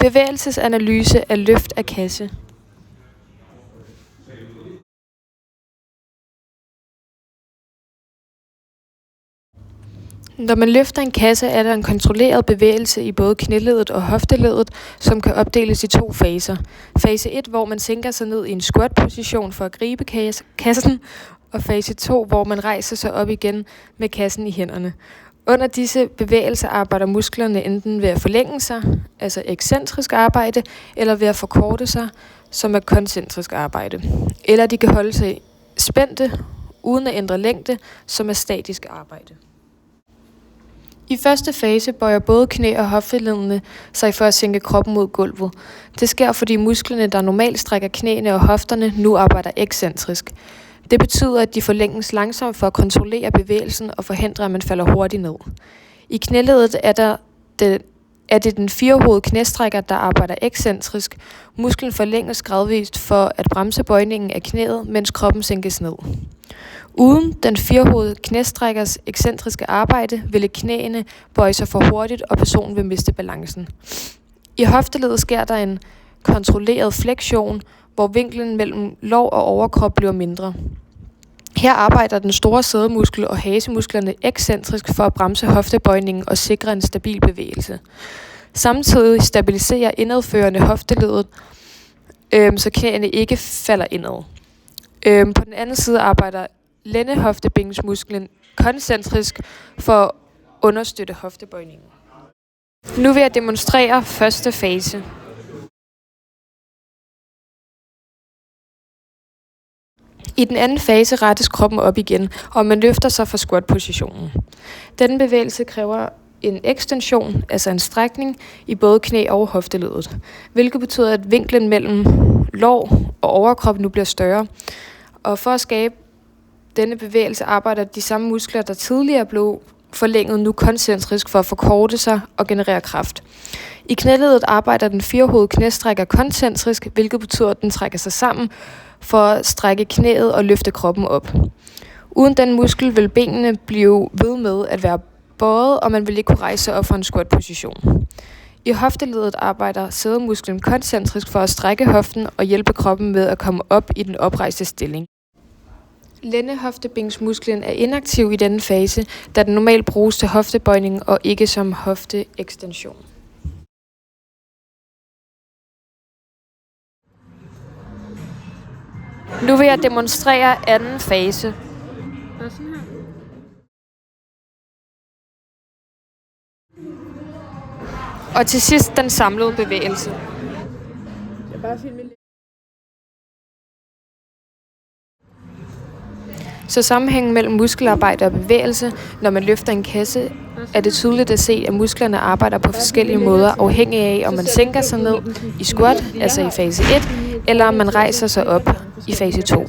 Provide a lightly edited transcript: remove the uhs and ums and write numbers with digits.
Bevægelsesanalyse af løft af kasse. Når man løfter en kasse, er der en kontrolleret bevægelse i både knæleddet og hofteleddet, som kan opdeles i 2 faser. Fase 1, hvor man sænker sig ned i en squat-position for at gribe kassen, og fase 2, hvor man rejser sig op igen med kassen i hænderne. Under disse bevægelser arbejder musklerne enten ved at forlænge sig, altså excentrisk arbejde, eller ved at forkorte sig, som er koncentrisk arbejde. Eller de kan holde sig spændte, uden at ændre længde, som er statisk arbejde. I første fase bøjer både knæ- og hofteledene sig for at sænke kroppen mod gulvet. Det sker, fordi musklerne, der normalt strækker knæene og hofterne, nu arbejder excentrisk. Det betyder, at de forlænges langsomt for at kontrollere bevægelsen og forhindre, at man falder hurtigt ned. I knæleddet er det den firehovedede knæstrækker, der arbejder excentrisk. Musklen forlænges gradvist for at bremse bøjningen af knæet, mens kroppen sænkes ned. Uden den firehovedede knæstrækkers excentriske arbejde ville knæene bøje sig for hurtigt, og personen vil miste balancen. I hofteleddet sker der en kontrolleret fleksion, hvor vinklen mellem lår og overkrop bliver mindre. Her arbejder den store sædemuskel og hasemusklerne excentrisk for at bremse hoftebøjningen og sikre en stabil bevægelse. Samtidig stabiliserer indadførende hofteleddet, så knæene ikke falder indad. På den anden side arbejder lændehoftebingsmusklen koncentrisk for at understøtte hoftebøjningen. Nu vil jeg demonstrere første fase. I den anden fase rettes kroppen op igen, og man løfter sig fra squat-positionen. Denne bevægelse kræver en ekstension, altså en strækning, i både knæ- og hofteleddet, hvilket betyder, at vinklen mellem lår og overkrop nu bliver større. Og for at skabe denne bevægelse arbejder de samme muskler, der tidligere blev forlænget, nu koncentrisk for at forkorte sig og generere kraft. I knæleddet arbejder den firehovedede knæstrækker koncentrisk, hvilket betyder, at den trækker sig sammen for at strække knæet og løfte kroppen op. Uden den muskel vil benene blive ved med at være bøjet, og man vil ikke kunne rejse sig op fra en squat-position. I hofteleddet arbejder sædemusklen koncentrisk for at strække hoften og hjælpe kroppen med at komme op i den oprejste stilling. Lændehoftebingsmusklen er inaktiv i denne fase, da den normalt bruges til hoftebøjning og ikke som hofteekstension. Nu vil jeg demonstrere anden fase. Og til sidst den samlede bevægelse. Så sammenhængen mellem muskelarbejde og bevægelse, når man løfter en kasse, er det tydeligt at se, at musklerne arbejder på forskellige måder, afhængig af, om man sænker sig ned i squat, altså i fase 1, eller om man rejser sig op i fase 2.